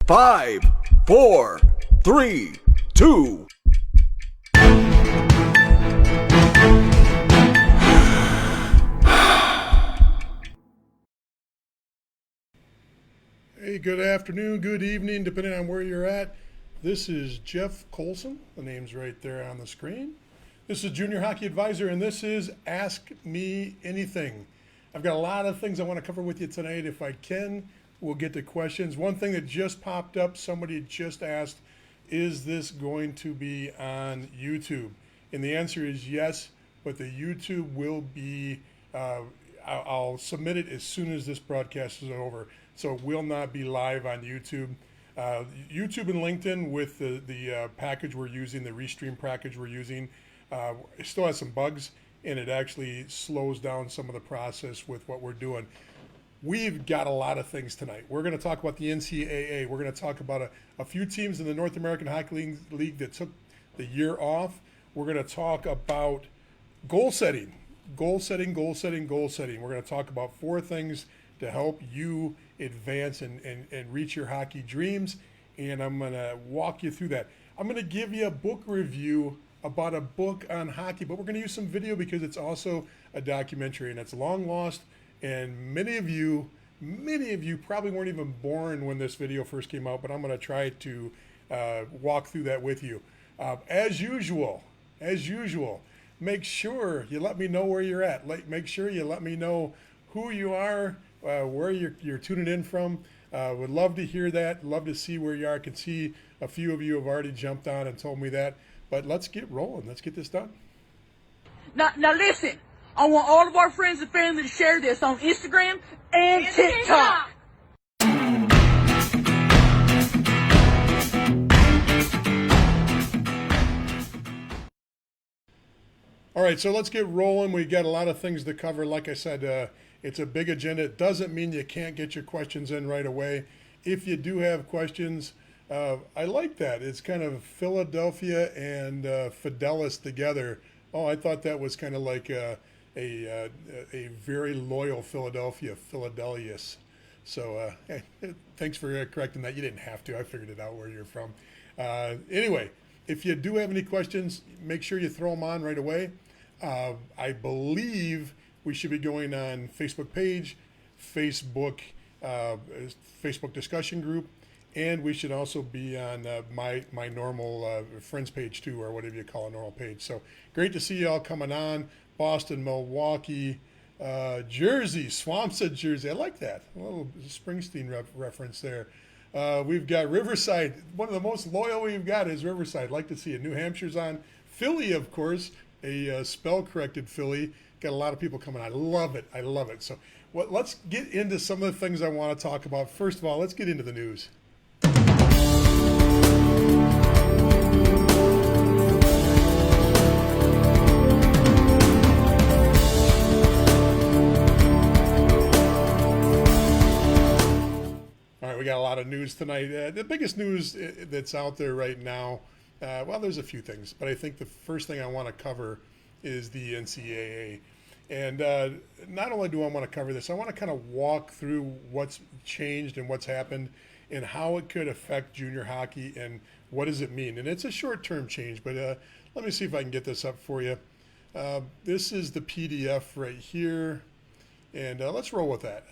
5, 4, 3, 2. Hey, good afternoon, good evening, depending on where you're at. This is Jeff Colson. The name's right there on the screen. This is Junior Hockey Advisor, and this is Ask Me Anything. I've got a lot of things I want to cover with you tonight. If I can, we'll get to questions. One thing that just popped up, somebody just asked, is this going to be on YouTube? And the answer is yes, but the YouTube will be, I'll submit it as soon as this broadcast is over. So it will not be live on YouTube. YouTube and LinkedIn with the package we're using, the Restream package we're using, it still has some bugs, and it actually slows down some of the process with what we're doing. We've got a lot of things tonight. We're going to talk about the NCAA. We're going to talk about a few teams in the North American Hockey League that took the year off. We're going to talk about goal setting. We're going to talk about 4 things to help you advance and reach your hockey dreams. And I'm going to walk you through that. I'm going to give you a book review about a book on hockey, but we're going to use some video because it's also a documentary, and it's long lost. And many of you probably weren't even born when this video first came out, but I'm going to try to walk through that with you. As usual, make sure you let me know where you're at. Make sure you let me know who you are, where you're tuning in from. Would love to hear that. Love to see where you are. I can see a few of you have already jumped on and told me that. But let's get rolling. Let's get this done. Now listen. I want all of our friends and family to share this on Instagram and TikTok. All right, so let's get rolling. We got a lot of things to cover. Like I said, it's a big agenda. It doesn't mean you can't get your questions in right away. If you do have questions, I like that. It's kind of Philadelphia and Fidelis together. Oh, I thought that was kind of like a very loyal Philadelphus. So hey, thanks for correcting that. You didn't have to. I figured it out where you're from. Anyway, if you do have any questions, make sure you throw them on right away. I believe we should be going on Facebook page, Facebook discussion group, and we should also be on my normal friends page too, or whatever you call a normal page. So great to see you all coming on. Boston, Milwaukee, Jersey, Swampsett, Jersey. I like that. A little Springsteen reference there. We've got Riverside. One of the most loyal we've got is Riverside. Like to see it. New Hampshire's on. Philly, of course, a spell-corrected Philly. Got a lot of people coming on. I love it. So let's get into some of the things I want to talk about. First of all, let's get into the news. We got a lot of news tonight. The biggest news that's out there right now, well, there's a few things, but I think the first thing I want to cover is the NCAA. And not only do I want to cover this, I want to kind of walk through what's changed and what's happened and how it could affect junior hockey and what does it mean. And it's a short-term change, but let me see if I can get this up for you. This is the PDF right here, and let's roll with that.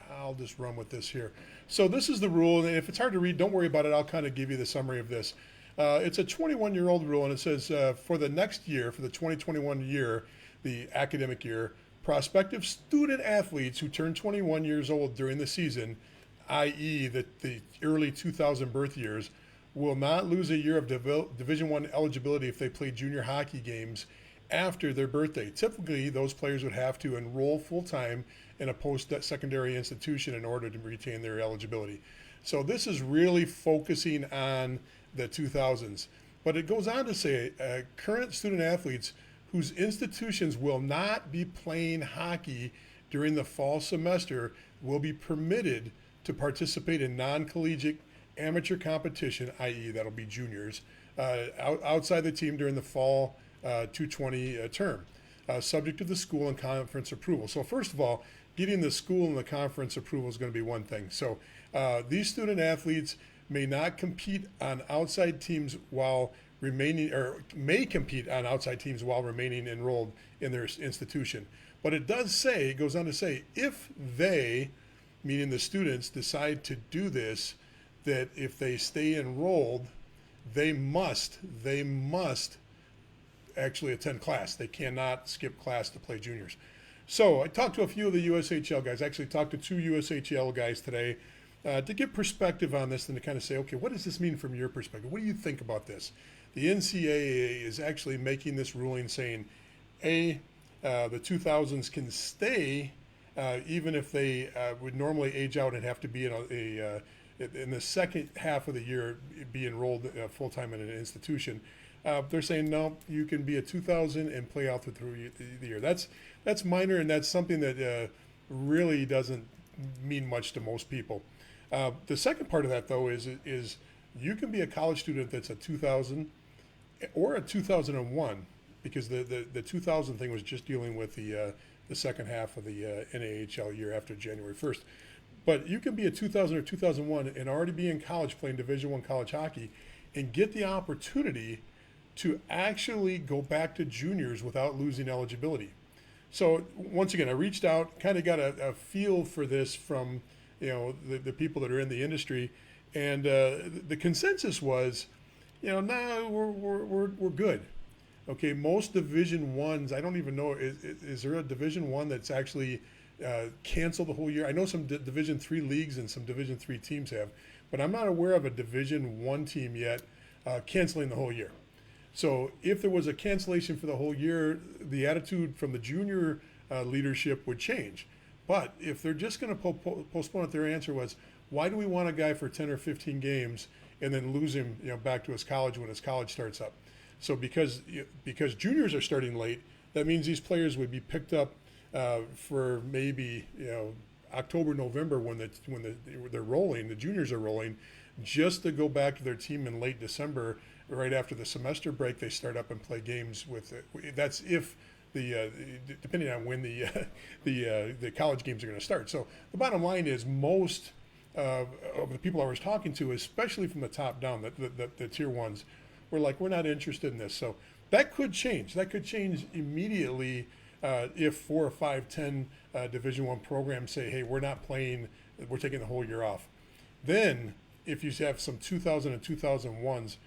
I'll just run with this here. So this is the rule, and if it's hard to read, don't worry about it. I'll kind of give you the summary of this. It's a 21-year-old rule, and it says for the next year, for the 2021 year, the academic year, prospective student athletes who turn 21 years old during the season, i.e. the early 2000 birth years, will not lose a year of Division I eligibility if they play junior hockey games after their birthday. Typically, those players would have to enroll full-time in a post-secondary institution in order to retain their eligibility. So this is really focusing on the 2000s. But it goes on to say current student athletes whose institutions will not be playing hockey during the fall semester will be permitted to participate in non-collegiate amateur competition, i.e. that'll be juniors, outside the team during the fall 220 term. subject to the school and conference approval. So first of all, getting the school and the conference approval is going to be one thing. So these student athletes may not compete on outside teams while remaining, or may compete on outside teams while remaining enrolled in their institution. But it does say, it goes on to say, if they, meaning the students, decide to do this, that if they stay enrolled, they must actually attend class. They cannot skip class to play juniors. So I talked to a few of the USHL guys, actually talked to 2 USHL guys today to get perspective on this and to kind of say, okay, what does this mean from your perspective? What do you think about this? The NCAA is actually making this ruling saying, the 2000s can stay even if they would normally age out and have to be in the second half of the year be enrolled full-time in an institution. They're saying, no, you can be a 2000 and play out through the year. That's minor, and that's something that really doesn't mean much to most people. The second part of that, though, is you can be a college student that's a 2000 or a 2001, because the 2000 thing was just dealing with the second half of the NAHL year after January 1st. But you can be a 2000 or 2001 and already be in college playing Division I college hockey and get the opportunity to actually go back to juniors without losing eligibility. So once again, I reached out, kind of got a feel for this from the people that are in the industry, and the consensus was, no, we're good. Okay, most Division Ones, I don't even know, is there a Division I that's actually canceled the whole year? I know some Division III leagues and some Division III teams have, but I'm not aware of a Division I team yet canceling the whole year. So if there was a cancellation for the whole year, the attitude from the junior leadership would change. But if they're just going to postpone it, their answer was, why do we want a guy for 10 or 15 games and then lose him back to his college when his college starts up? So because juniors are starting late, that means these players would be picked up for maybe October, November when they're rolling, the juniors are rolling, just to go back to their team in late December, right after the semester break. They start up and play games with it. That's if depending on when the college games are going to start. So the bottom line is most of the people I was talking to, especially from the top down, the tier ones, were like, we're not interested in this. So that could change. That could change immediately if 4 or 5, 10 Division I programs say, hey, we're not playing, we're taking the whole year off. Then if you have some 2000 and 2001s,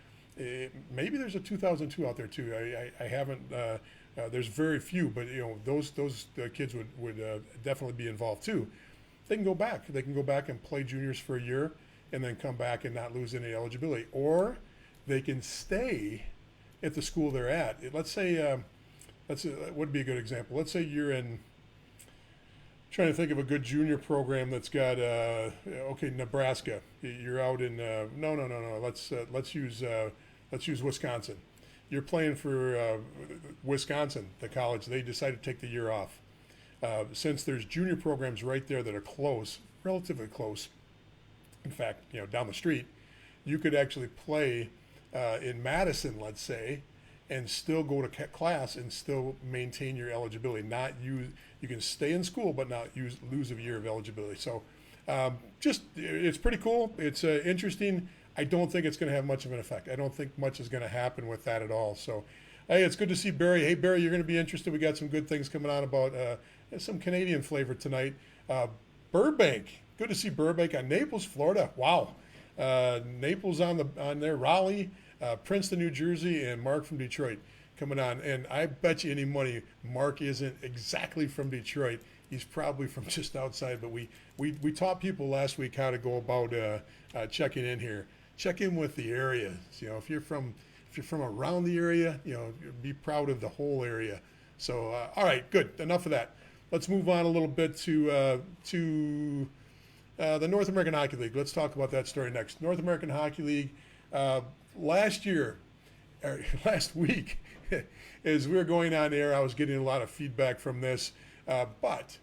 maybe there's a 2002 out there too. I haven't. There's very few, but those kids would definitely be involved too. They can go back. They can go back and play juniors for a year, and then come back and not lose any eligibility. Or they can stay at the school they're at. Let's say, what would be a good example? Let's say you're in. Trying to think of a good junior program that's got Nebraska. You're out in no. Let's use Wisconsin. You're playing for Wisconsin, the college. They decide to take the year off. Since there's junior programs right there that are close, relatively close. In fact, down the street, you could actually play in Madison, let's say, and still go to class and still maintain your eligibility. You can stay in school, but not lose a year of eligibility. So it's pretty cool. It's interesting. I don't think it's going to have much of an effect. I don't think much is going to happen with that at all. So, hey, it's good to see Barry. Hey, Barry, you're going to be interested. We got some good things coming on about some Canadian flavor tonight. Burbank. Good to see Burbank on Naples, Florida. Wow. Naples on there. Raleigh, Princeton, New Jersey, and Mark from Detroit coming on. And I bet you any money Mark isn't exactly from Detroit. He's probably from just outside. But we taught people last week how to go about checking in here. Check in with the area. If you're from around the area, be proud of the whole area. So all right, good. Enough of that. Let's move on a little bit to the North American Hockey League. Let's talk about that story next. North American Hockey League. Last week, as we were going on air, I was getting a lot of feedback from this, but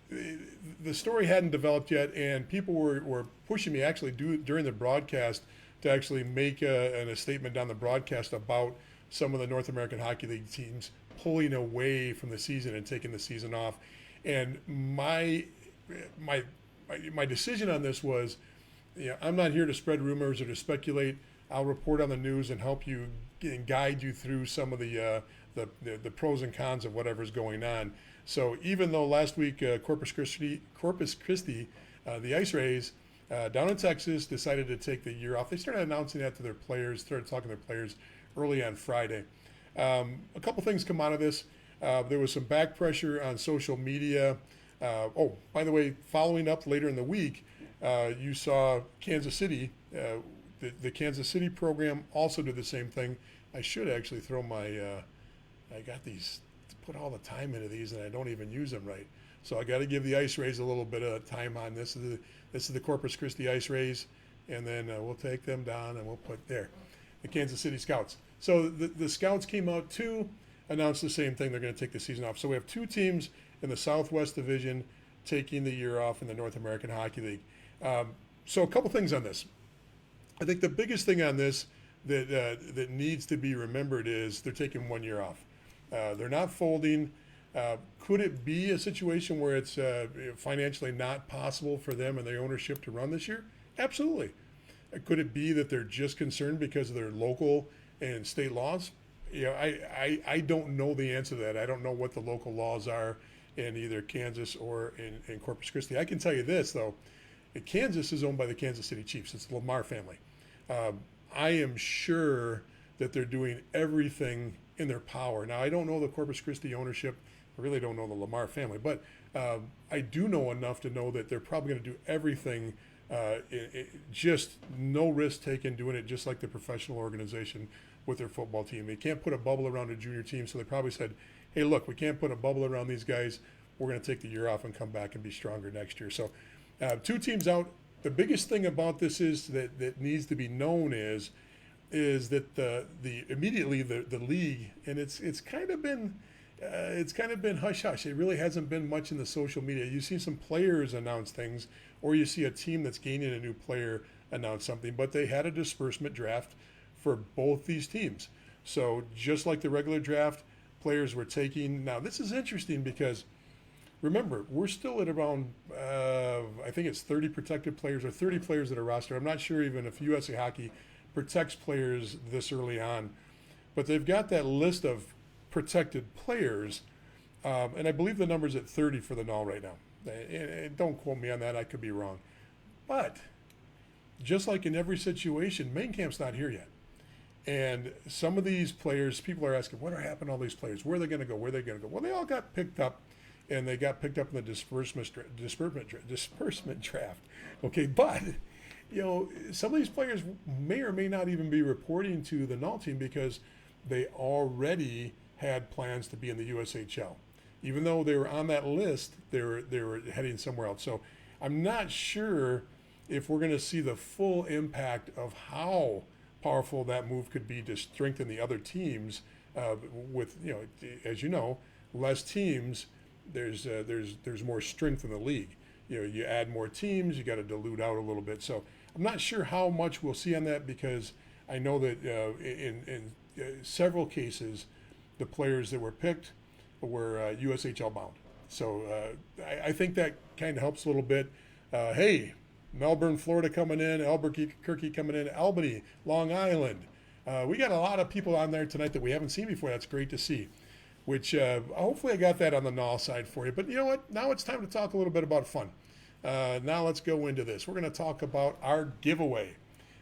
the story hadn't developed yet, and people were pushing me actually during the broadcast to actually make a statement on the broadcast about some of the North American Hockey League teams pulling away from the season and taking the season off. And my decision on this was, I'm not here to spread rumors or to speculate. I'll report on the news and help you and guide you through some of the pros and cons of whatever's going on. So even though last week Corpus Christi, the Ice Rays down in Texas decided to take the year off, they started announcing that to their players, started talking to their players early on Friday. A couple things come out of this. There was some back pressure on social media. By the way, following up later in the week, you saw Kansas City, the Kansas City program also did the same thing. I should actually throw I got these, to put all the time into these and I don't even use them right. So I got to give the Ice Rays a little bit of time on this. This is the Corpus Christi Ice Rays, and then we'll take them down and we'll put there, the Kansas City Scouts. So the Scouts came out too, announced the same thing. They're going to take the season off. So we have two teams in the Southwest Division taking the year off in the North American Hockey League. So a couple things on this. I think the biggest thing on this that needs to be remembered is they're taking 1 year off. They're not folding. Could it be a situation where it's financially not possible for them and their ownership to run this year? Absolutely. Could it be that they're just concerned because of their local and state laws? I don't know the answer to that. I don't know what the local laws are in either Kansas or in Corpus Christi. I can tell you this, though. Kansas is owned by the Kansas City Chiefs. It's the Lamar family. I am sure that they're doing everything in their power. Now, I don't know the Corpus Christi ownership. I really don't know the Lamar family. But I do know enough to know that they're probably going to do everything, just no risk taken, doing it just like the professional organization with their football team. They can't put a bubble around a junior team, so they probably said, hey, look, we can't put a bubble around these guys. We're going to take the year off and come back and be stronger next year. So two teams out. The biggest thing about this is that needs to be known is that the league, and it's kind of been hush hush. It really hasn't been much in the social media. You see some players announce things, or you see a team that's gaining a new player announce something. But they had a disbursement draft for both these teams. So just like the regular draft, players were taking. Now this is interesting because, remember, we're still at around, I think it's 30 protected players or 30 players that are rostered. I'm not sure even if USA Hockey protects players this early on. But they've got that list of protected players, and I believe the number's at 30 for the NAHL right now. And don't quote me on that. I could be wrong. But just like in every situation, main camp's not here yet. And some of these players, people are asking, what are happening to all these players? Where are they going to go? Where are they going to go? Well, they all got picked up. And they got picked up in the disbursement draft. Okay, but some of these players may or may not even be reporting to the NAHL team because they already had plans to be in the USHL. Even though they were on that list, they were heading somewhere else. So I'm not sure if we're going to see the full impact of how powerful that move could be to strengthen the other teams. With as you know, less teams. There's more strength in the league. You add more teams, you got to dilute out a little bit. So I'm not sure how much we'll see on that because I know that in several cases, the players that were picked were USHL bound. So I think that kind of helps a little bit. Hey, Melbourne, Florida coming in, Albuquerque coming in, Albany, Long Island. We got a lot of people on there tonight that we haven't seen before. That's great to see. Which hopefully I got that on the NAHL side for you. But you know what? Now it's time to talk a little bit about fun. Now let's go into this. We're going to talk about our giveaway.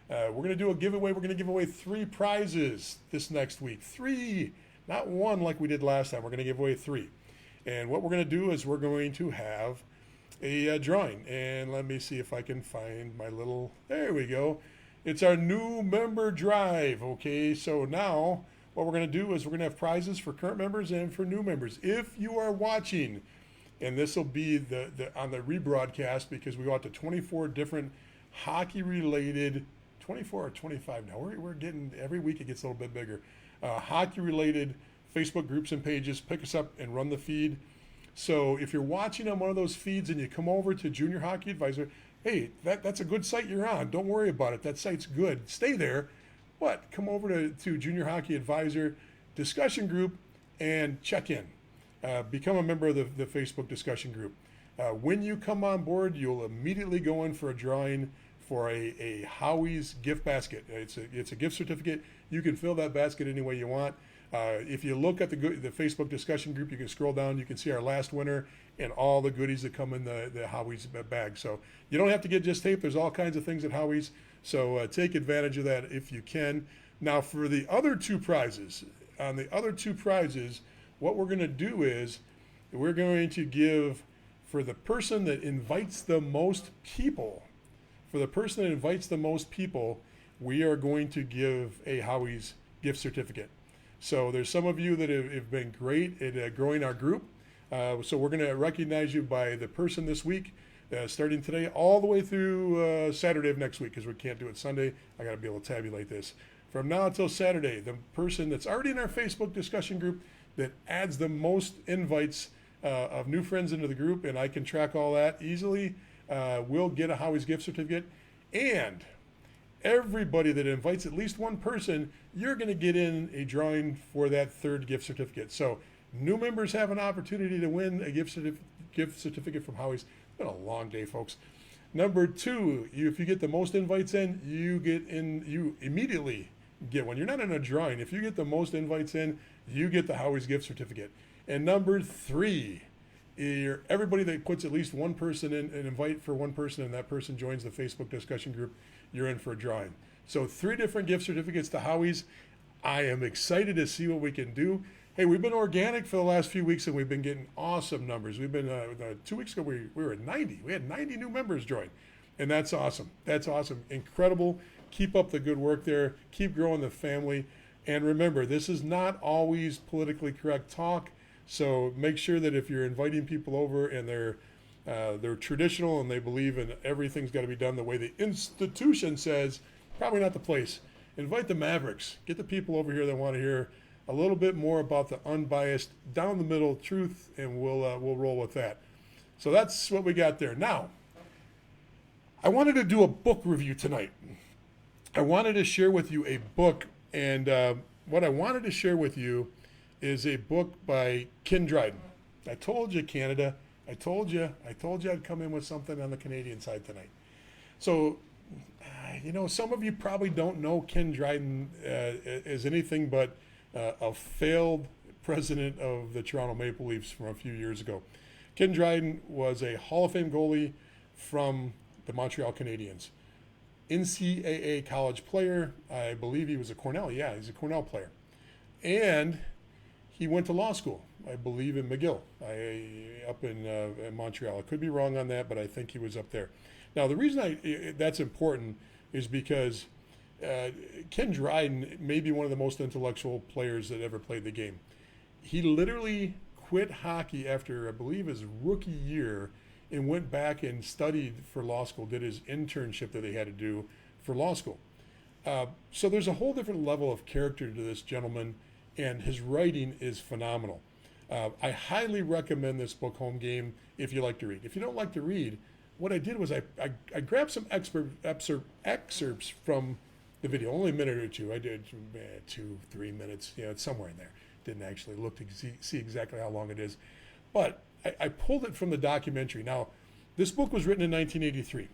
We're going to do a giveaway. We're going to give away 3 prizes this next week. 3, not 1 like we did last time. We're going to give away 3. And what we're going to do is we're going to have a drawing. And let me see if I can find my little, there we go. It's our new member drive. Okay, so now what we're going to do is we're going to have prizes for current members and for new members. If you are watching, and this will be on the rebroadcast because we go out to 24 different hockey-related, 24 or 25 now. We're getting, every week it gets a little bit bigger. Hockey-related Facebook groups and pages. Pick us up and run the feed. So if you're watching on one of those feeds and you come over to Junior Hockey Advisor, hey, that's a good site you're on. Don't worry about it. That site's good. Stay there. But come over to Junior Hockey Advisor discussion group and check in. Become a member of the Facebook discussion group. When you come on board, you'll immediately go in for a drawing for a Howie's gift basket. It's a gift certificate. You can fill that basket any way you want. If you look at the Facebook discussion group, you can scroll down. You can see our last winner and all the goodies that come in the Howie's bag. So you don't have to get just tape. There's all kinds of things at Howie's. So take advantage of that if you can. Now for the other two prizes, what we're going to do is we're going to give, for the person that invites the most people, we are going to give a Howie's gift certificate. So there's some of you that have been great at growing our group. So we're going to recognize you by the person this week, starting today all the way through Saturday of next week, because we can't do it Sunday. I got to be able to tabulate this. From now until Saturday, the person that's already in our Facebook discussion group that adds the most invites of new friends into the group, and I can track all that easily, will get a Howie's gift certificate. And everybody that invites at least one person, you're going to get in a drawing for that third gift certificate. So new members have an opportunity to win a gift certificate from Howie's. It's been a long day, folks. Number two, if you get the most invites in, you immediately get one. You're not in a drawing. If you get the most invites in, you get the Howie's gift certificate. And number three, everybody that puts at least one person in, an invite for one person, and that person joins the Facebook discussion group, you're in for a drawing. So 3 different gift certificates to Howie's. I am excited to see what we can do. Hey, we've been organic for the last few weeks, and we've been getting awesome numbers. We've been 2 weeks ago we were at 90. We had 90 new members join, and that's awesome. That's awesome, incredible. Keep up the good work there. Keep growing the family, and remember, this is not always politically correct talk. So make sure that if you're inviting people over and they're traditional and they believe in everything's got to be done the way the institution says, probably not the place. Invite the Mavericks. Get the people over here that want to hear a little bit more about the unbiased, down the middle truth, and we'll roll with that. So that's what we got there. Now, I wanted to do a book review tonight. I wanted to share with you a book, and what I wanted to share with you is a book by Ken Dryden. I told you, Canada. I told you I'd come in with something on the Canadian side tonight. So, some of you probably don't know Ken Dryden as anything but a failed president of the Toronto Maple Leafs from a few years ago. Ken Dryden was a Hall of Fame goalie from the Montreal Canadiens. NCAA college player. I believe he was a Cornell. Yeah, he's a Cornell player. And he went to law school, I believe, in McGill, up in Montreal. I could be wrong on that, but I think he was up there. Now, the reason that's important is because Ken Dryden may be one of the most intellectual players that ever played the game. He literally quit hockey after, I believe, his rookie year and went back and studied for law school, did his internship that they had to do for law school. So there's a whole different level of character to this gentleman, and his writing is phenomenal. I highly recommend this book, Home Game, if you like to read. If you don't like to read, what I did was I grabbed some excerpts from the video, only a minute or two. I did 2-3 minutes, it's somewhere in there. Didn't actually look to see exactly how long it is. But I pulled it from the documentary. Now, this book was written in 1983.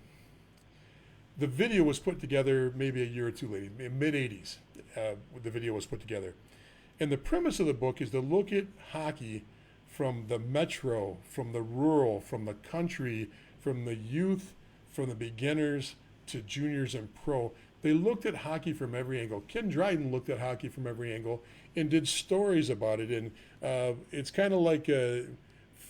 The video was put together maybe a year or two later, mid-'80s, the video was put together. And the premise of the book is to look at hockey from the metro, from the rural, from the country, from the youth, from the beginners to juniors and pro. They looked at hockey from every angle. Ken Dryden looked at hockey from every angle and did stories about it. And it's kind of like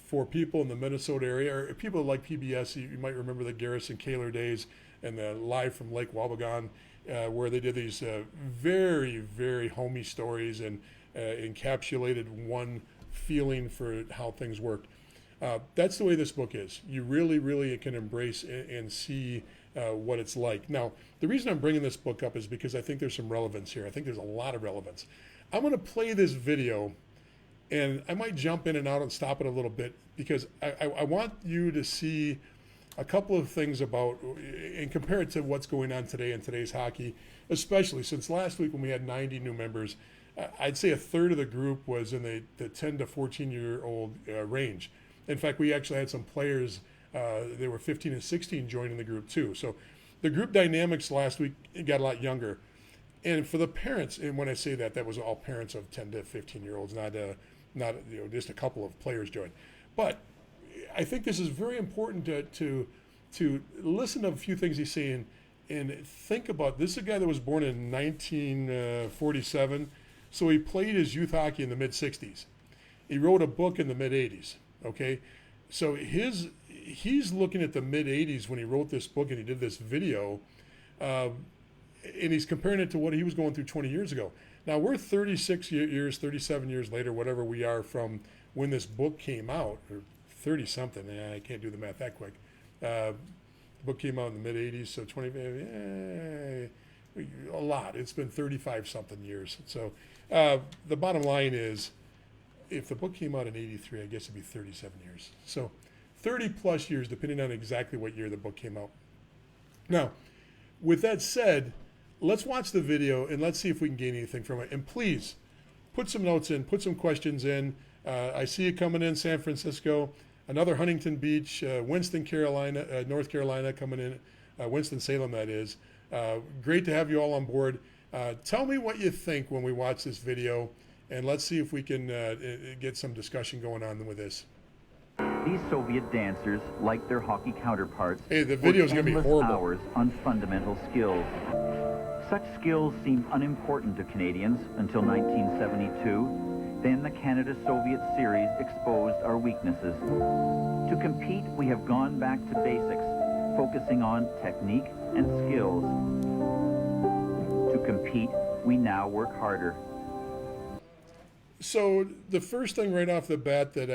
for people in the Minnesota area, or people like PBS, you might remember the Garrison Kaler days and the Live from Lake Wabagon, where they did these very, very homey stories and encapsulated one feeling for how things worked. That's the way this book is. You really, really can embrace and see what it's like. Now, the reason I'm bringing this book up is because I think there's some relevance here. I think there's a lot of relevance. I'm going to play this video, and I might jump in and out and stop it a little bit because I want you to see a couple of things about and compare it to what's going on today in today's hockey, especially since last week when we had 90 new members. I'd say a third of the group was in the 10 to 14-year-old range. In fact, we actually had some players, they were 15 and 16 joining the group too. So the group dynamics last week got a lot younger. And for the parents, and when I say that, that was all parents of 10 to 15-year-olds, not just a couple of players joined. But I think this is very important to listen to a few things he's saying and think about. This is a guy that was born in 1947, so he played his youth hockey in the mid-'60s. He wrote a book in the mid-'80s, okay? So he's looking at the mid-'80s when he wrote this book and he did this video, and he's comparing it to what he was going through 20 years ago. Now, we're 36 years, 37 years later, whatever we are from when this book came out, or 30-something. I can't do the math that quick. The book came out in the mid-'80s, so 20, a lot. It's been 35-something years. So the bottom line is, if the book came out in 83, I guess it'd be 37 years. So 30-plus years, depending on exactly what year the book came out. Now, with that said, let's watch the video and let's see if we can gain anything from it. And please, put some notes in, put some questions in. I see you coming in, San Francisco. Another Huntington Beach, Winston, Carolina, North Carolina coming in, Winston-Salem that is. Great to have you all on board. Tell me what you think when we watch this video, and let's see if we can get some discussion going on with this. These Soviet dancers, like their hockey counterparts, hey, the video's going to be horrible. Hours on fundamental skills. Such skills seemed unimportant to Canadians until 1972. Then the Canada-Soviet series exposed our weaknesses. To compete, we have gone back to basics, focusing on technique and skills. To compete, we now work harder. So the first thing right off the bat that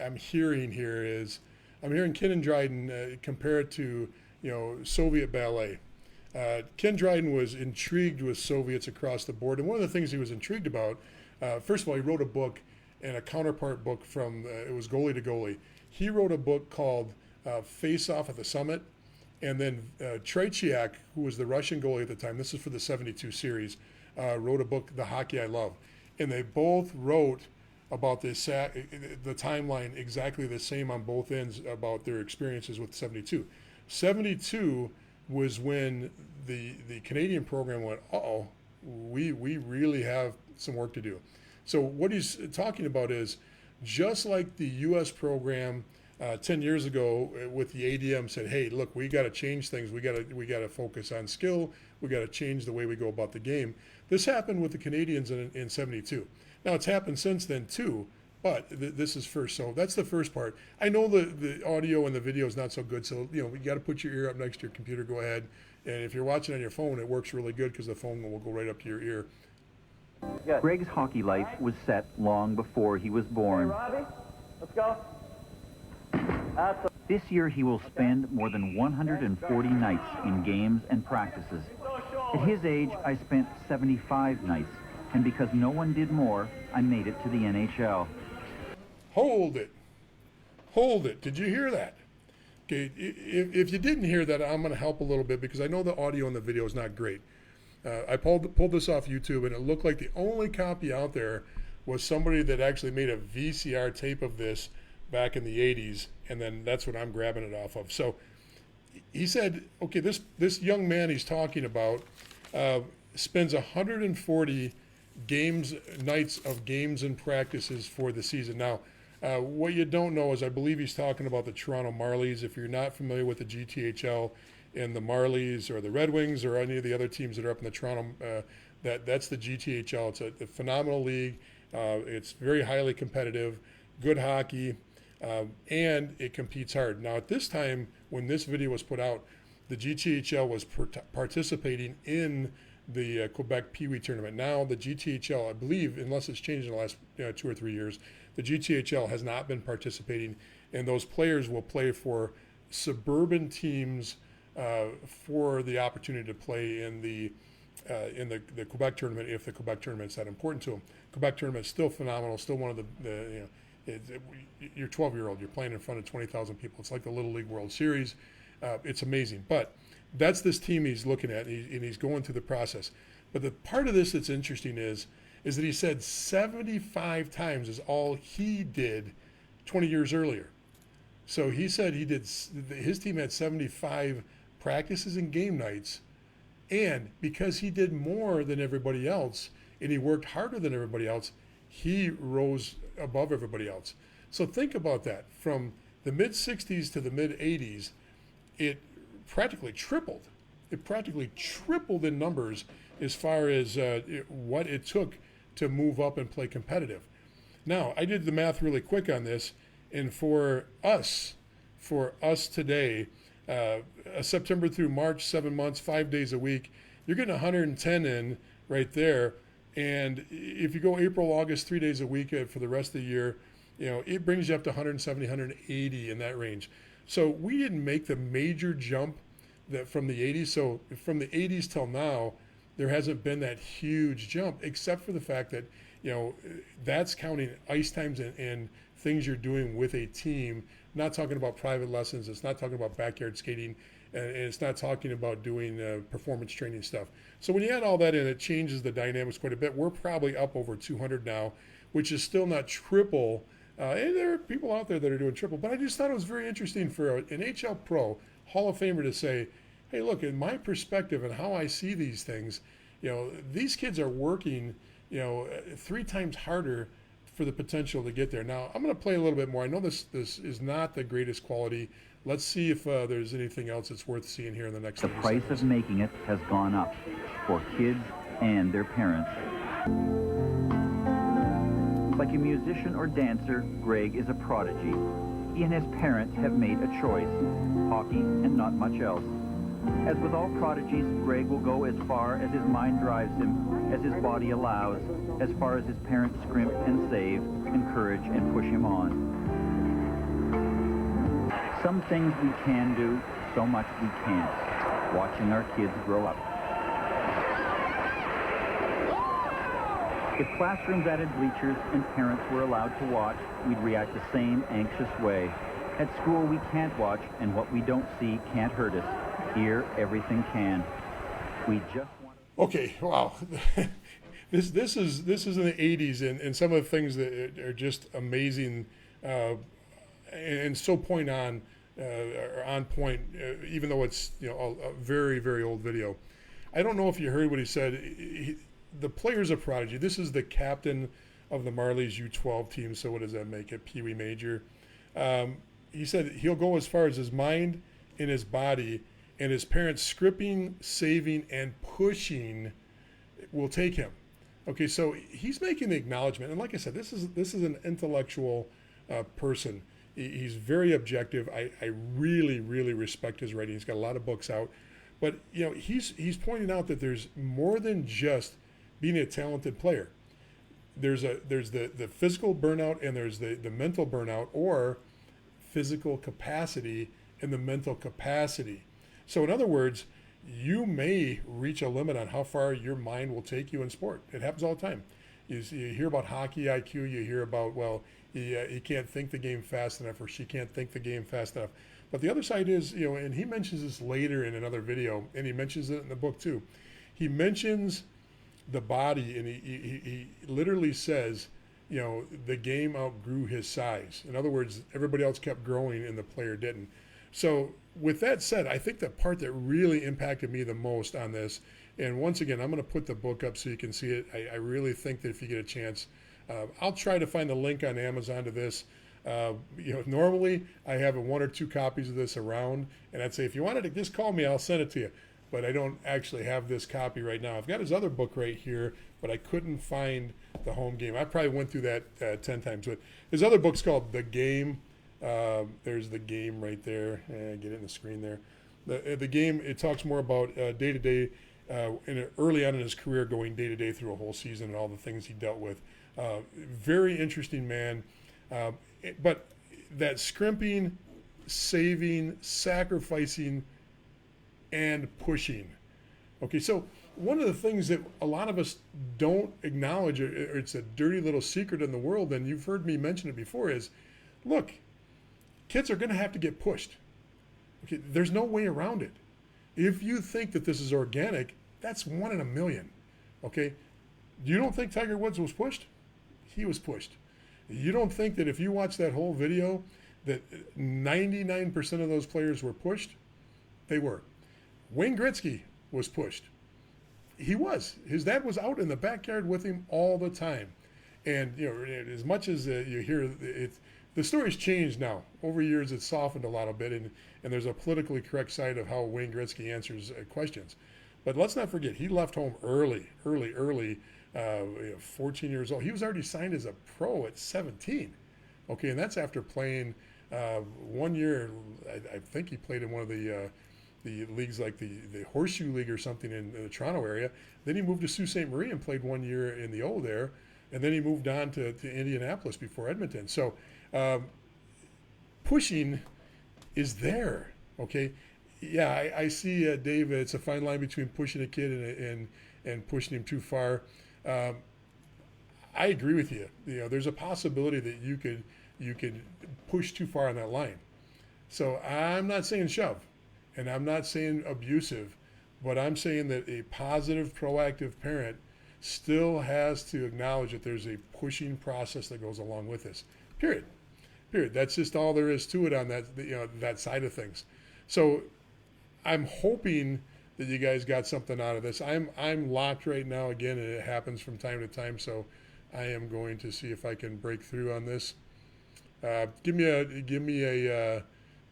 I'm hearing here is, I'm hearing Ken and Dryden compare it to, Soviet ballet. Ken Dryden was intrigued with Soviets across the board, and one of the things he was intrigued about, first of all, he wrote a book and a counterpart book from, it was Goalie to Goalie. He wrote a book called Face Off at the Summit, and then Tretiak, who was the Russian goalie at the time, this is for the 72 series, wrote a book, The Hockey I Love. And they both wrote about this, the timeline exactly the same on both ends about their experiences with 72. 72 was when the Canadian program went, uh-oh, we really have some work to do. So what he's talking about is, just like the U.S. program 10 years ago with the ADM said, hey, look, we got to change things. We got to focus on skill. We got to change the way we go about the game. This happened with the Canadians in 72. Now, it's happened since then, too, but this is first. So that's the first part. I know the audio and the video is not so good, so, you got to put your ear up next to your computer. Go ahead. And if you're watching on your phone, it works really good because the phone will go right up to your ear. Greg's hockey life was set long before he was born. Robbie, let's go. This year he will spend more than 140 nights in games and practices. At his age, I spent 75 nights, and because no one did more, I made it to the NHL. Hold it. Hold it. Did you hear that? Okay, if you didn't hear that, I'm going to help a little bit because I know the audio and the video is not great. I pulled this off YouTube, and it looked like the only copy out there was somebody that actually made a VCR tape of this back in the 80s, and then that's what I'm grabbing it off of. So he said, okay, this young man he's talking about spends 140 nights of games and practices for the season. Now, what you don't know is I believe he's talking about the Toronto Marlies. If you're not familiar with the GTHL and the Marlies or the Red Wings or any of the other teams that are up in the Toronto, that's the GTHL. It's a phenomenal league. It's very highly competitive, good hockey, and it competes hard. Now, at this time, when this video was put out, the GTHL was participating in the Quebec Pee Wee tournament. Now, the GTHL, I believe, unless it's changed in the last 2 or 3 years, the GTHL has not been participating, and those players will play for suburban teams for the opportunity to play in the Quebec tournament if the Quebec tournament's that important to them. Quebec tournament's still phenomenal, still one of you're 12-year-old, you're playing in front of 20,000 people. It's like the Little League World Series. It's amazing. But that's this team he's looking at, and he's going through the process. But the part of this that's interesting is is that he said 75 times is all he did 20 years earlier. So he said his team had 75 practices and game nights, and because he did more than everybody else and he worked harder than everybody else, he rose above everybody else. So think about that. From the mid 60s to the mid 80s, it practically tripled. It practically tripled in numbers as far as what it took to move up and play competitive. Now, I did the math really quick on this, and for us today, September through March, 7 months, 5 days a week, you're getting 110 in right there. And if you go April, August, 3 days a week for the rest of the year, it brings you up to 170, 180 in that range. So we didn't make the major jump from the 80s. So from the 80s till now, there hasn't been that huge jump, except for the fact that, that's counting ice times and things you're doing with a team. Not talking about private lessons. It's not talking about backyard skating, and it's not talking about doing performance training stuff. So when you add all that in, it changes the dynamics quite a bit. We're probably up over 200 now, which is still not triple. And there are people out there that are doing triple. But I just thought it was very interesting for an NHL pro, Hall of Famer, to say, hey, look, in my perspective and how I see these things, these kids are working, 3 times harder for the potential to get there. Now, I'm going to play a little bit more. I know this is not the greatest quality. Let's see if there's anything else that's worth seeing here in the next 30 price seconds. of making it has gone up for kids and their parents. Like a musician or dancer, Greg is a prodigy. He and his parents have made a choice, hockey and not much else. As with all prodigies, Greg will go as far as his mind drives him, as his body allows, as far as his parents scrimp and save, encourage and push him on. Some things we can do, so much we can't. Watching our kids grow up. If classrooms added bleachers and parents were allowed to watch, we'd react the same anxious way. At school, we can't watch, and what we don't see can't hurt us. Here, everything can. We just want to... Okay, wow. This is in the 80s, and some of the things that are just amazing and so on point, even though it's a very, very old video. I don't know if you heard what he said. The player's a prodigy. This is the captain of the Marlies U12 team, so what does that make it? Pee Wee Major. He said he'll go as far as his mind and his body, and his parents scripting, saving, and pushing will take him. Okay, so he's making the acknowledgement, and like I said, this is an intellectual person. He's very objective. I really, really respect his writing. He's got a lot of books out, but he's pointing out that there's more than just being a talented player. There's the physical burnout, and there's the mental burnout, or physical capacity and the mental capacity. So in other words, you may reach a limit on how far your mind will take you in sport. It happens all the time. You hear about hockey IQ. You hear about, well, he can't think the game fast enough, or she can't think the game fast enough. But the other side is, and he mentions this later in another video, and he mentions it in the book too. He mentions the body, and he literally says, the game outgrew his size. In other words, everybody else kept growing and the player didn't. So with that said, I think the part that really impacted me the most on this, and once again, I'm going to put the book up so you can see it. I really think that if you get a chance, I'll try to find the link on Amazon to this. Normally I have 1 or 2 copies of this around, and I'd say if you wanted to just call me, I'll send it to you. But I don't actually have this copy right now. I've got his other book right here, but I couldn't find the home game. I probably went through that 10 times. But his other book's called The Game. There's The Game right there. Get it in the screen there. The Game, it talks more about day-to-day, early on in his career, going day-to-day through a whole season and all the things he dealt with. Very interesting man. But that scrimping, saving, sacrificing, and pushing. Okay, so one of the things that a lot of us don't acknowledge, or it's a dirty little secret in the world, and you've heard me mention it before, is, look, kids are going to have to get pushed. Okay, there's no way around it. If you think that this is organic, that's 1 in a million. Okay, You don't think Tiger Woods was pushed? He was pushed. You don't think that if you watch that whole video that 99% of those players were pushed? They were. Wayne Gretzky was pushed. He was. His dad was out in the backyard with him all the time. And, you know, as much as you hear it, the story's changed now. Over years, it's softened a lot bit, and there's a politically correct side of how Wayne Gretzky answers questions. But let's not forget, he left home early, 14 years old. He was already signed as a pro at 17. Okay, and that's after playing 1 year. I think he played in one of the leagues like the Horseshoe League or something in the Toronto area. Then he moved to Sault Ste. Marie and played 1 year in the O there. And then he moved on to Indianapolis before Edmonton. So pushing is there, okay? Yeah, I see, Dave, it's a fine line between pushing a kid and pushing him too far. I agree with you. You know, there's a possibility that you could push too far on that line. So I'm not saying shove, and I'm not saying abusive, but I'm saying that a positive, proactive parent still has to acknowledge that there's a pushing process that goes along with this. Period. That's just all there is to it on that, you know, that side of things. So I'm hoping that you guys got something out of this. I'm locked right now again, and it happens from time to time. So I am going to see if I can break through on this.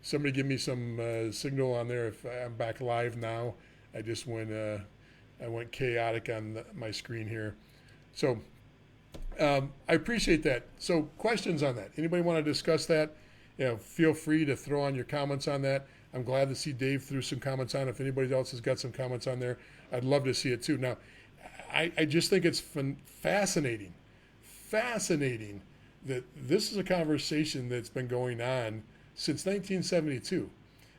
Somebody give me some signal on there if I'm back live now. I just went chaotic on my screen here. So I appreciate that. So questions on that? Anybody want to discuss that? You know, feel free to throw on your comments on that. I'm glad to see Dave threw some comments on. If anybody else has got some comments on there, I'd love to see it too. Now, I just think it's fascinating that this is a conversation that's been going on since 1972.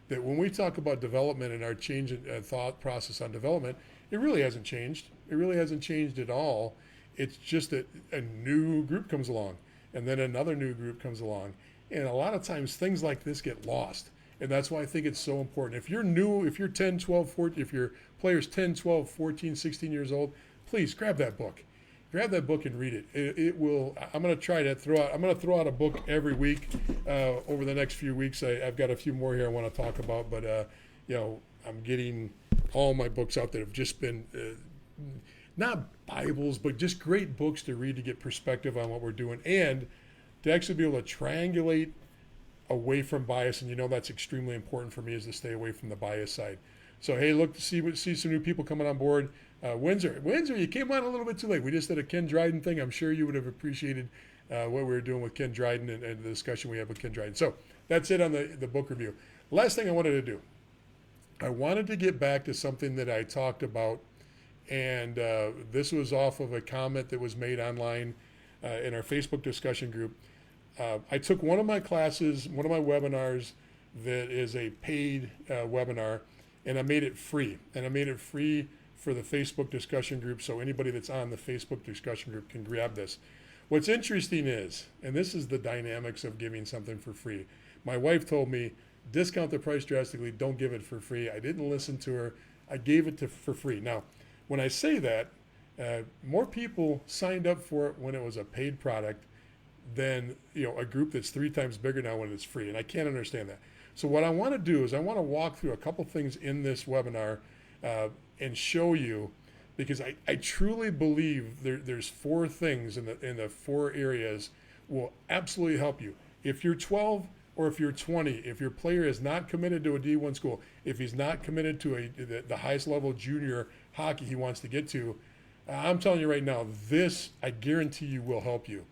That when we talk about development and our change in thought process on development, it really hasn't changed. It really hasn't changed at all. It's just that a new group comes along, and then another new group comes along. And a lot of times things like this get lost. And that's why I think it's so important. If you're new, if you're 10, 12, 14, if your player's 10, 12, 14, 16 years old, please grab that book. Grab that book and read it. It will. I'm going to try to throw out. I'm going to throw out a book every week over the next few weeks. I've got a few more here I want to talk about, but you know, I'm getting all my books out that have just been not Bibles, but just great books to read to get perspective on what we're doing and to actually be able to triangulate away from bias. And you know that's extremely important for me, is to stay away from the bias side. So hey, look to see some new people coming on board. Windsor, you came on a little bit too late. We just did a Ken Dryden thing. I'm sure you would have appreciated what we were doing with Ken Dryden and the discussion we had with Ken Dryden. So that's it on the book review. Last thing I wanted to do, I wanted to get back to something that I talked about, and this was off of a comment that was made online in our Facebook discussion group. I took one of my classes, one of my webinars that is a paid webinar, and I made it free. And I made it free for the Facebook discussion group, so anybody that's on the Facebook discussion group can grab this. What's interesting is, and this is the dynamics of giving something for free. My wife told me, discount the price drastically, don't give it for free. I didn't listen to her. I gave it for free. Now, when I say that, more people signed up for it when it was a paid product than, you know, a group that's 3 times bigger now when it's free, and I can't understand that. So what I want to do is I want to walk through a couple things in this webinar and show you, because I truly believe there's 4 things in the 4 areas will absolutely help you. If you're 12 or if you're 20, if your player is not committed to a D1 school, if he's not committed to the highest level junior hockey he wants to get to, I'm telling you right now, this, I guarantee you, will help you.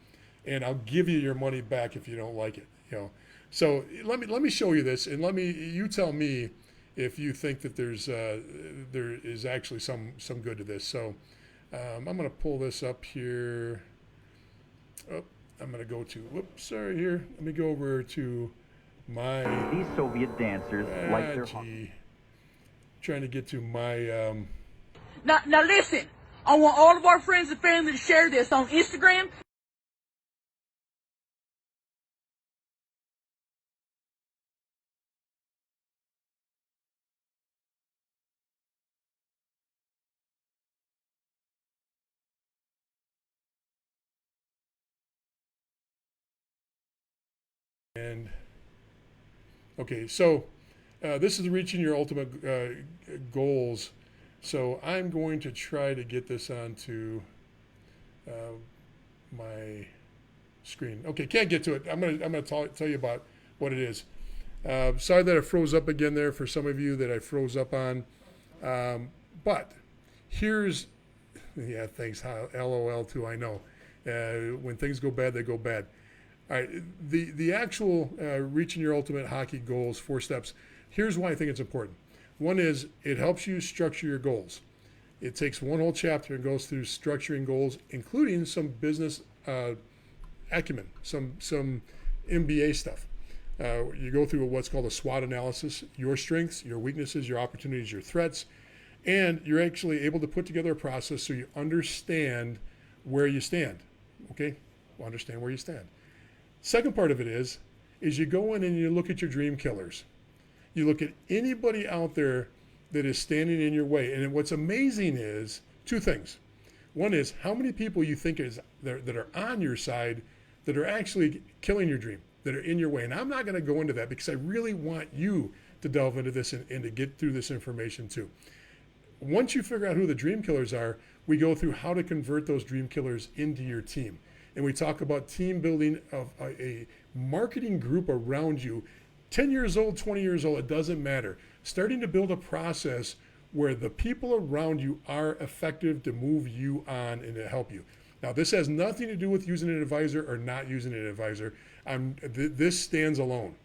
And I'll give you your money back if you don't like it. You know, so let me show you this, and you tell me if you think that there is actually some good to this. So I'm going to pull this up here. Oh, I'm going to go to, whoops, sorry here. Let me go over to my. These Soviet dancers like their trying to get to my. Now listen, I want all of our friends and family to share this on Instagram. And okay, so this is reaching your ultimate goals. So I'm going to try to get this onto my screen. Okay, can't get to it. I'm gonna tell you about what it is. Sorry that I froze up again there for some of you that I froze up on. But here's, yeah, thanks, LOL too, I know. When things go bad, they go bad. All right, the actual reaching your ultimate hockey goals, 4 steps. Here's why I think it's important. One is it helps you structure your goals. It takes one whole chapter and goes through structuring goals, including some business acumen, some MBA stuff. You go through what's called a SWOT analysis, your strengths, your weaknesses, your opportunities, your threats, and you're actually able to put together a process so you understand where you stand. Okay? Understand where you stand. Second part of it is you go in and you look at your dream killers. You look at anybody out there that is standing in your way. And what's amazing is 2 things. One is how many people you think that are on your side that are actually killing your dream, that are in your way. And I'm not going to go into that because I really want you to delve into this and to get through this information too. Once you figure out who the dream killers are, we go through how to convert those dream killers into your team. And we talk about team building of a marketing group around you. 10 years old, 20 years old, it doesn't matter. Starting to build a process where the people around you are effective to move you on and to help you. Now, this has nothing to do with using an advisor or not using an advisor. This stands alone.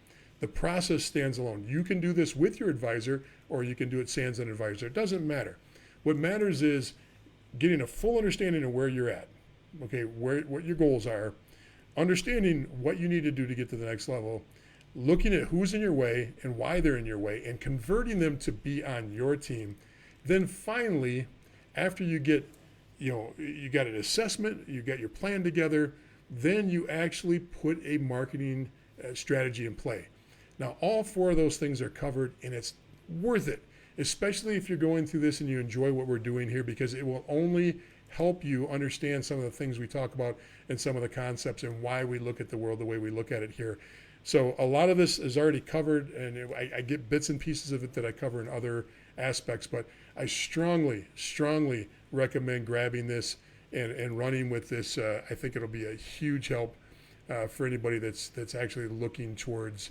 The process stands alone. You can do this with your advisor or you can do it sans an advisor. It doesn't matter. What matters is getting a full understanding of where you're at, okay, what your goals are, understanding what you need to do to get to the next level, looking at who's in your way and why they're in your way and converting them to be on your team. Then finally, after you get, you got an assessment, you got your plan together, then you actually put a marketing strategy in play. Now, all 4 of those things are covered and it's worth it, especially if you're going through this and you enjoy what we're doing here, because it will only help you understand some of the things we talk about and some of the concepts and why we look at the world the way we look at it here. So a lot of this is already covered, and I get bits and pieces of it that I cover in other aspects, but I strongly recommend grabbing this and running with this. I think it'll be a huge help for anybody that's actually looking towards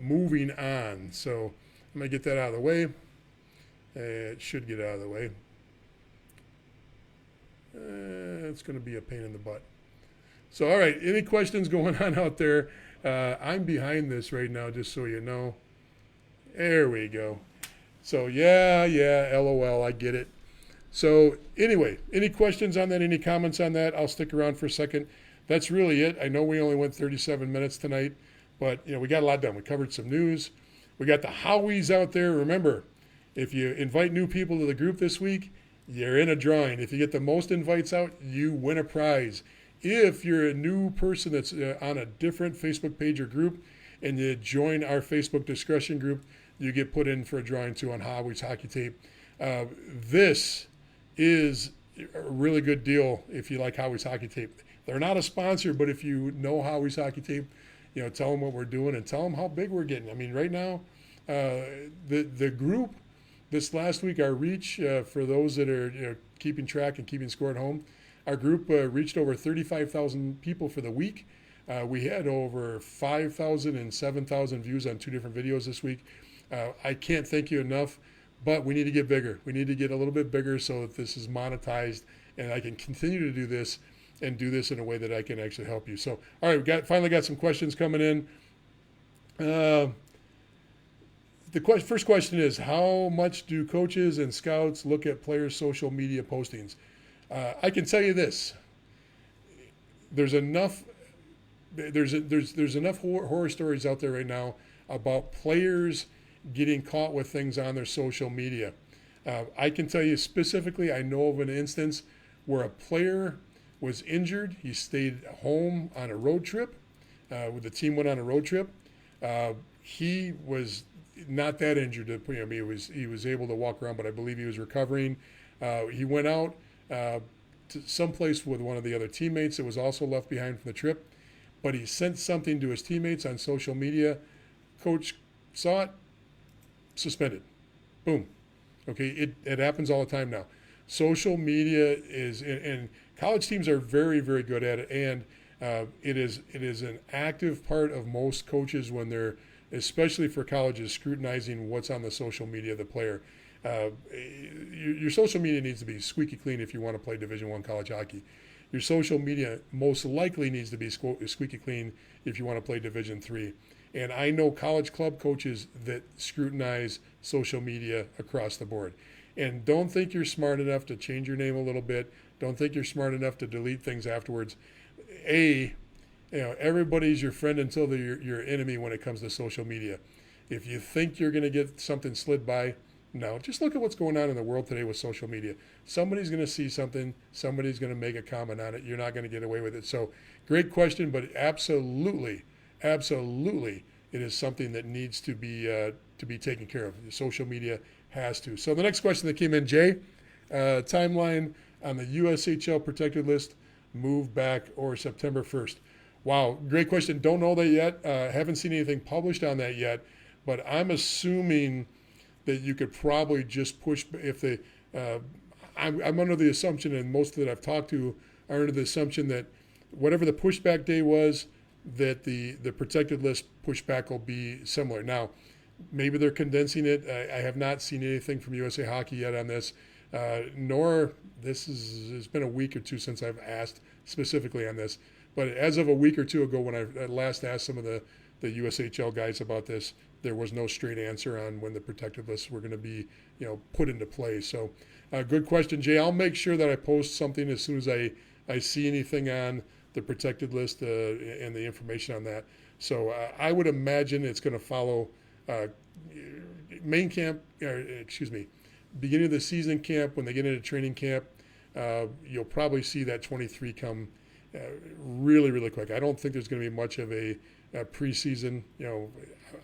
moving on. So I'm going to get that out of the way. It should get out of the way. It's going to be a pain in the butt. So, all right, any questions going on out there? I'm behind this right now, just so you know. There we go. So, yeah, LOL, I get it. So, anyway, any questions on that, any comments on that? I'll stick around for a second. That's really it. I know we only went 37 minutes tonight, but, we got a lot done. We covered some news. We got the Howies out there. Remember, if you invite new people to the group this week, you're in a drawing. If you get the most invites out, you win a prize. If you're a new person that's on a different Facebook page or group and you join our Facebook discussion group, you get put in for a drawing too on Howie's Hockey Tape. This is a really good deal if you like Howie's Hockey Tape. They're not a sponsor, but if you know Howie's Hockey Tape, tell them what we're doing and tell them how big we're getting. I mean, right now, the group this last week, our reach for those that are keeping track and keeping score at home, our group reached over 35,000 people for the week. We had over 5,000 and 7,000 views on 2 different videos this week. I can't thank you enough, but we need to get bigger. We need to get a little bit bigger so that this is monetized and I can continue to do this and do this in a way that I can actually help you. So, all right, we finally got some questions coming in. The first question is, how much do coaches and scouts look at players' social media postings? I can tell you this: there's enough horror stories out there right now about players getting caught with things on their social media. I can tell you specifically, I know of an instance where a player was injured. He stayed home on a road trip. The team went on a road trip. He was not that injured. He was able to walk around, but I believe he was recovering. He went out to someplace with one of the other teammates that was also left behind from the trip. but he sent something to his teammates on social media. Coach saw it, suspended. Boom. Okay, it happens all the time now. Social media is, and college teams are very, very good at it, and it is an active part of most coaches when they're, especially for colleges, scrutinizing what's on the social media of the player. Your social media needs to be squeaky clean if you want to play Division I college hockey. Your social media most likely needs to be squeaky clean if you want to play Division III. And I know college club coaches that scrutinize social media across the board. And don't think you're smart enough to change your name a little bit. Don't think you're smart enough to delete things afterwards. Everybody's your friend until they're your enemy when it comes to social media. If you think you're going to get something slid by, no. Just look at what's going on in the world today with social media. Somebody's going to see something. Somebody's going to make a comment on it. You're not going to get away with it. So great question, but absolutely, it is something that needs to be taken care of. The social media has to. So the next question that came in, Jay, timeline on the USHL protected list, move back or September 1st. Wow, great question. Don't know that yet. Haven't seen anything published on that yet, but I'm assuming that you could probably just push if they. I'm under the assumption, and most that I've talked to are under the assumption that whatever the pushback day was, that the protected list pushback will be similar. Now, maybe they're condensing it. I have not seen anything from USA Hockey yet on this, nor it's been a week or two since I've asked specifically on this. But as of a week or two ago, when I last asked some of the USHL guys about this, there was no straight answer on when the protected lists were going to be, put into play. So, good question, Jay. I'll make sure that I post something as soon as I see anything on the protected list and the information on that. So I would imagine it's going to follow main camp, beginning of the season camp. When they get into training camp, you'll probably see that 23 come really, really quick. I don't think there's going to be much of a preseason.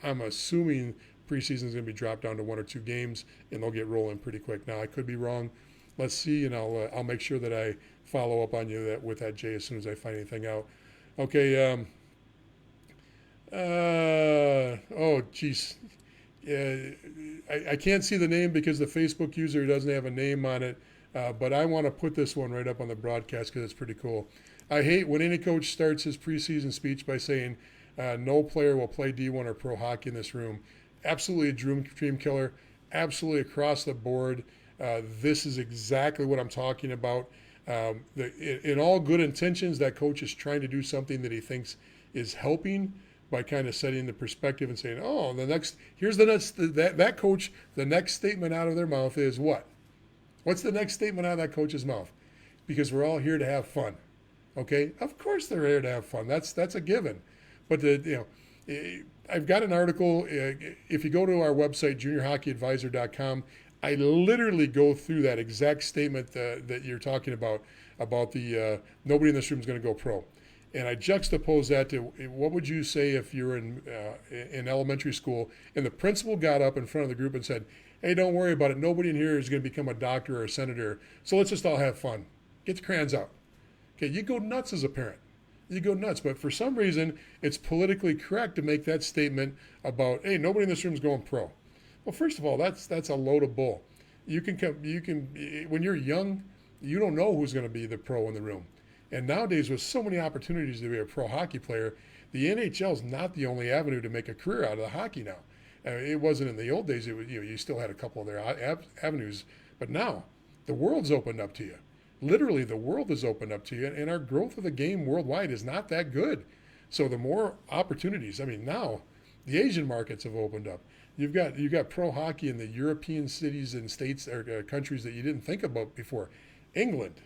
I'm assuming preseason is going to be dropped down to 1 or 2 games, and they'll get rolling pretty quick. Now, I could be wrong. Let's see, and I'll make sure that I follow up on you with that, Jay, as soon as I find anything out. Okay. Oh, geez. I can't see the name because the Facebook user doesn't have a name on it, but I want to put this one right up on the broadcast because it's pretty cool. I hate when any coach starts his preseason speech by saying, no player will play D1 or pro hockey in this room. Absolutely a dream killer. Absolutely across the board. This is exactly what I'm talking about. In all good intentions, that coach is trying to do something that he thinks is helping by kind of setting the perspective and saying, oh, that coach, the next statement out of their mouth is what? What's the next statement out of that coach's mouth? Because we're all here to have fun. Okay? Of course they're here to have fun. That's a given. But I've got an article. If you go to our website, juniorhockeyadvisor.com, I literally go through that exact statement that you're talking about the nobody in this room is going to go pro. And I juxtapose that to what would you say if you're in elementary school and the principal got up in front of the group and said, hey, don't worry about it. Nobody in here is going to become a doctor or a senator. So let's just all have fun. Get the crayons out. Okay, you go nuts as a parent. You go nuts. But for some reason, it's politically correct to make that statement about, hey, nobody in this room is going pro. Well, first of all, that's a load of bull. You can when you're young, you don't know who's going to be the pro in the room. And nowadays, with so many opportunities to be a pro hockey player, the NHL is not the only avenue to make a career out of the hockey now. It wasn't in the old days. It was, you still had a couple of their avenues, but now the world's opened up to you. Literally, the world is opened up to you, and our growth of the game worldwide is not that good. So the more opportunities, now the Asian markets have opened up. You've got pro hockey in the European cities and states or countries that you didn't think about before. England,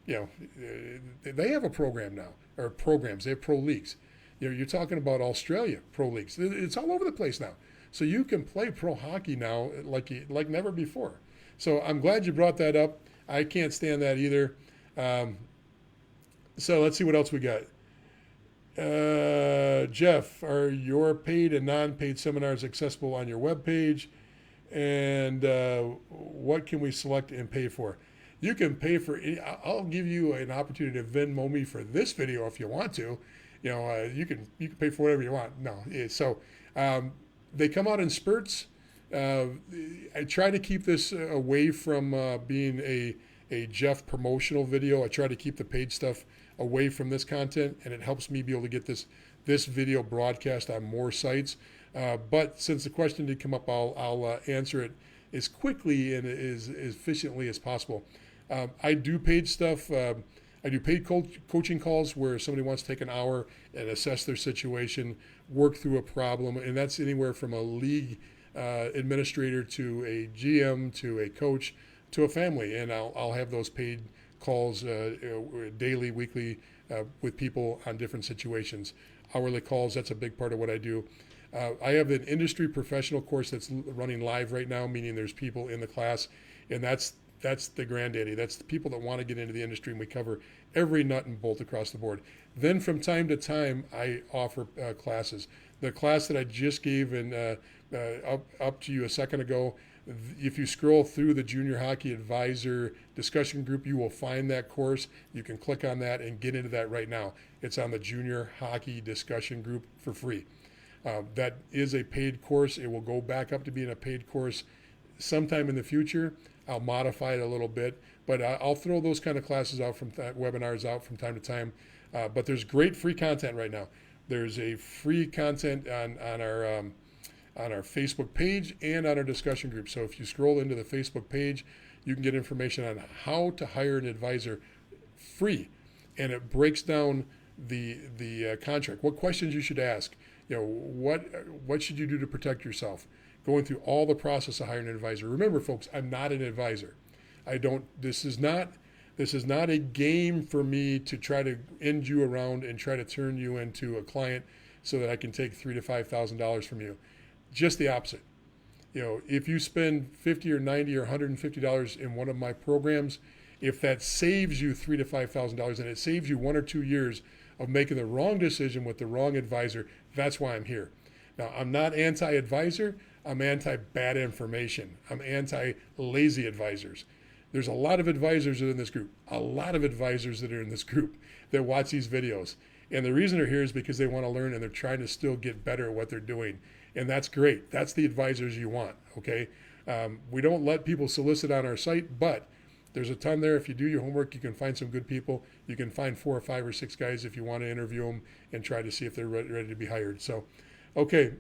they have a program now, or programs. They have pro leagues. You're talking about Australia pro leagues. It's all over the place now. So you can play pro hockey now like never before. So I'm glad you brought that up. I can't stand that either. So let's see what else we got. Jeff, are your paid and non-paid seminars accessible on your webpage? And what can we select and pay for? You can pay for, I'll give you an opportunity to Venmo me for this video if you want to. you can pay for whatever you want. No, so they come out in spurts. I try to keep this away from being a Jeff promotional video. I try to keep the paid stuff away from this content, and it helps me be able to get this video broadcast on more sites. But since the question did come up, I'll answer it as quickly and as efficiently as possible. I do paid stuff. I do paid coaching calls where somebody wants to take an hour and assess their situation, work through a problem, and that's anywhere from a league administrator to a GM to a coach to a family, and I'll have those paid calls daily, weekly with people on different situations. Hourly calls, that's a big part of what I do. I have an industry professional course that's running live right now, meaning there's people in the class, and that's the granddaddy. That's the people that want to get into the industry, and we cover every nut and bolt across the board. Then from time to time, I offer classes. The class that I just gave up to you a second ago, if you scroll through the Junior Hockey Advisor discussion group, you will find that course. You can click on that and get into that right now. It's on the Junior Hockey discussion group for free. That is a paid course. It will go back up to being a paid course sometime in the future. I'll modify it a little bit, but I'll throw those kind of classes out webinars out from time to time. But there's great free content right now. There's a free content on our Facebook page and on our discussion group. So if you scroll into the Facebook page, you can get information on how to hire an advisor free, and it breaks down the contract, what questions you should ask, what should you do to protect yourself, going through all the process of hiring an advisor. Remember, folks, I'm not an advisor. This is not a game for me to try to end you around and try to turn you into a client so that I can take $3,000 to $5,000 from you. Just the opposite. If you spend $50 or $90 or $150 in one of my programs, if that saves you $3,000 to $5,000 and it saves you 1 or 2 years of making the wrong decision with the wrong advisor, that's why I'm here. Now, I'm not anti-advisor. I'm anti-bad information. I'm anti-lazy advisors. There's a lot of advisors that are in this group, that watch these videos. And the reason they're here is because they want to learn and they're trying to still get better at what they're doing. And that's great. That's the advisors you want, okay? We don't let people solicit on our site, but there's a ton there. If you do your homework, you can find some good people. You can find 4 or 5 or 6 guys if you want to interview them and try to see if they're ready to be hired. So, okay.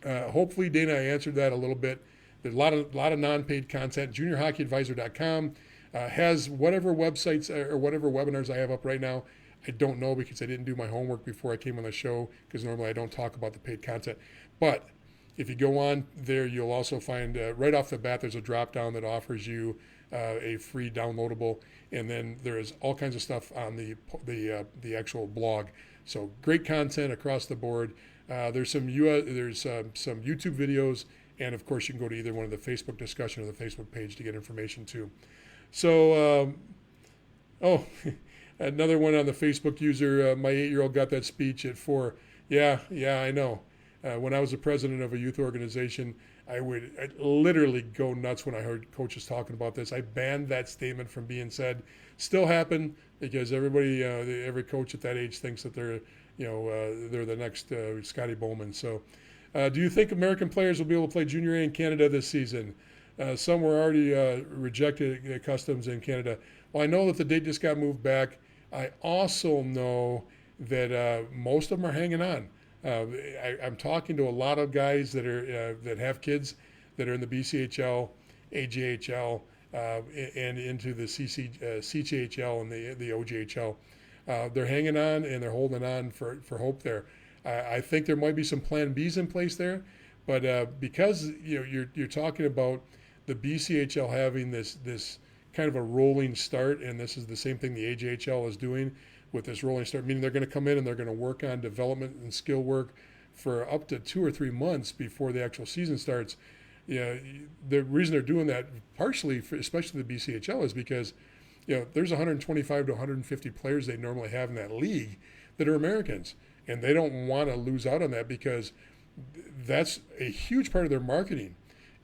Hopefully, Dana, I answered that a little bit. There's a lot of non-paid content. JuniorHockeyAdvisor.com has whatever websites or whatever webinars I have up right now. I don't know because I didn't do my homework before I came on the show, because normally I don't talk about the paid content. But if you go on there, you'll also find right off the bat there's a drop-down that offers you a free downloadable, and then there's all kinds of stuff on the actual blog. So great content across the board. There's some YouTube videos, and of course you can go to either one of the Facebook discussion or the Facebook page to get information too. So, another one on the Facebook user, my 8-year-old got that speech at 4. Yeah, I know. When I was the president of a youth organization, I'd literally go nuts when I heard coaches talking about this. I banned that statement from being said. Still happen because every coach at that age thinks that they're the next Scotty Bowman. So, do you think American players will be able to play Junior A in Canada this season? Some were already rejected customs in Canada. Well, I know that the date just got moved back. I also know that most of them are hanging on. I'm talking to a lot of guys that have kids that are in the BCHL, AJHL, and into the CCHL and the OJHL. They're hanging on and they're holding on for hope there. I think there might be some Plan Bs in place there, but because you're talking about the BCHL having this kind of a rolling start, and this is the same thing the AJHL is doing with this rolling start, meaning they're going to come in and they're going to work on development and skill work for up to 2 or 3 months before the actual season starts. The reason they're doing that, partially, especially the BCHL, is because there's 125 to 150 players they normally have in that league that are Americans, and they don't want to lose out on that because that's a huge part of their marketing.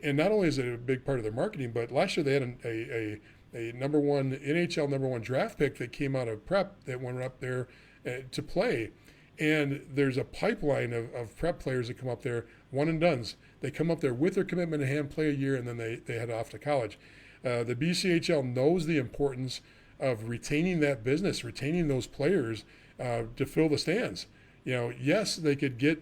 And not only is it a big part of their marketing, but last year they had a NHL number one draft pick that came out of prep that went up there to play. And there's a pipeline of prep players that come up there, one and dones. They come up there with their commitment in hand, play a year, and then they head off to college. The BCHL knows the importance of retaining that business, retaining those players to fill the stands. Yes, they could get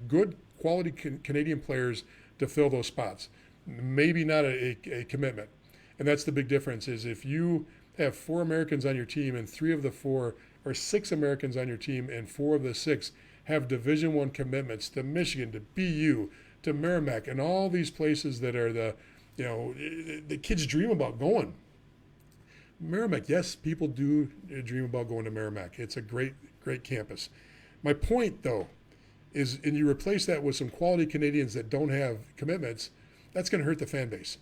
good quality Canadian players to fill those spots. Maybe not a commitment. And that's the big difference is if you have 4 Americans on your team and 3 of the 4 or 6 Americans on your team and 4 of the 6 have Division I commitments to Michigan, to BU, to Merrimack, and all these places that are the kids dream about going. Merrimack, yes, people do dream about going to Merrimack. It's a great, great campus. My point, though, is, and you replace that with some quality Canadians that don't have commitments, that's going to hurt the fan base.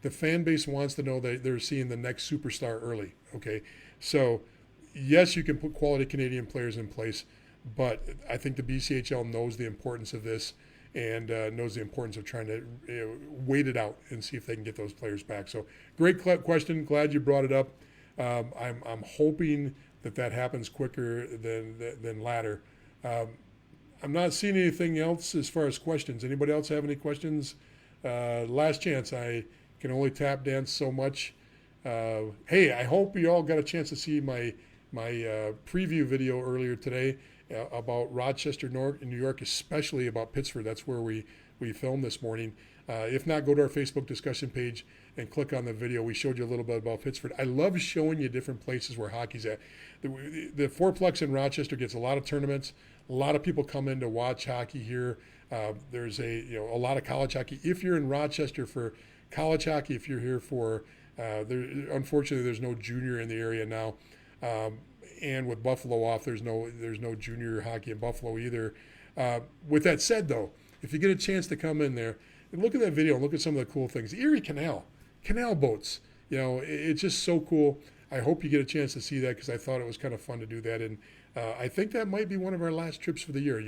The fan base wants to know that they're seeing the next superstar early, okay? So, yes, you can put quality Canadian players in place, but I think the BCHL knows the importance of this and knows the importance of trying to wait it out and see if they can get those players back. So, great question. Glad you brought it up. I'm hoping that happens quicker than latter. I'm not seeing anything else as far as questions. Anybody else have any questions? Last chance. I can only tap dance so much. Hey, I hope you all got a chance to see my preview video earlier today about Rochester, New York, especially about Pittsford. That's where we filmed this morning. If not, go to our Facebook discussion page and click on the video. We showed you a little bit about Pittsford. I love showing you different places where hockey's at. The Fourplex in Rochester gets a lot of tournaments. A lot of people come in to watch hockey here. There's a lot of college hockey. If you're in Rochester for college hockey, if you're here for unfortunately there's no junior in the area now, and with Buffalo off, there's no junior hockey in Buffalo either. With that said, though, if you get a chance to come in there and look at that video and look at some of the cool things, the Erie Canal boats, it's just so cool. I hope you get a chance to see that because I thought it was kind of fun to do that, and I think that might be one of our last trips for the year.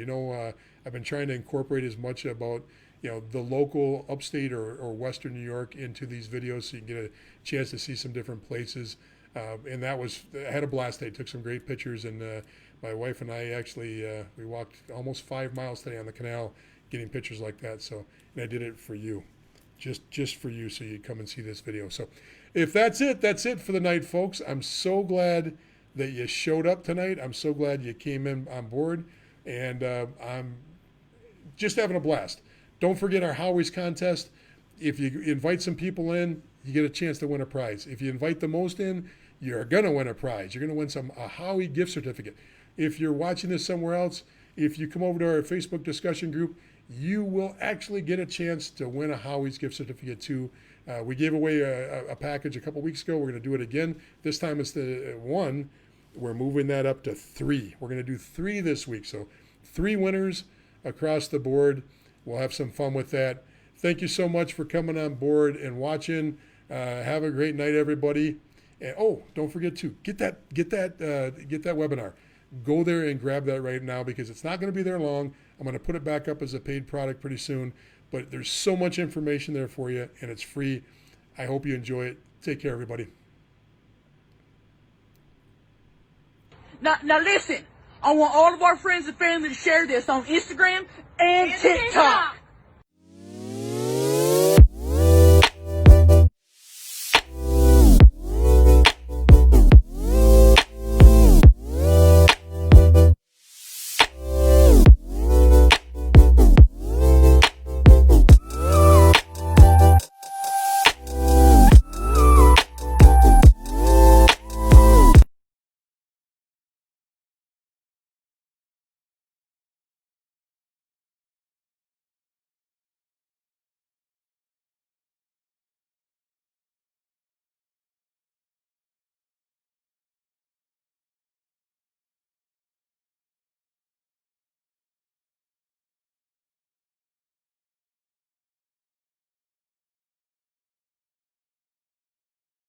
I've been trying to incorporate as much about the local upstate or Western New York into these videos so you can get a chance to see some different places. And I had a blast day. Took some great pictures, and my wife and I actually we walked almost 5 miles today on the canal getting pictures like that. So, and I did it for you, just for you, so you come and see this video. So if that's it for the night, folks. I'm so glad that you showed up tonight. I'm so glad you came in on board, and I'm just having a blast. Don't forget our Howie's contest. If you invite some people in, you get a chance to win a prize. If you invite the most in, you're going to win a prize. You're going to win a Howie gift certificate. If you're watching this somewhere else, if you come over to our Facebook discussion group, you will actually get a chance to win a Howie's gift certificate too. We gave away a package a couple weeks ago. We're going to do it again. This time it's the 1. We're moving that up to 3. We're going to do 3 this week. So 3 winners across the board. We'll have some fun with that. Thank you so much for coming on board and watching. Have a great night, everybody. And don't forget to get that webinar. Go there and grab that right now because it's not going to be there long. I'm going to put it back up as a paid product pretty soon. But there's so much information there for you, and it's free. I hope you enjoy it. Take care, everybody. Now listen, I want all of our friends and family to share this on Instagram and TikTok.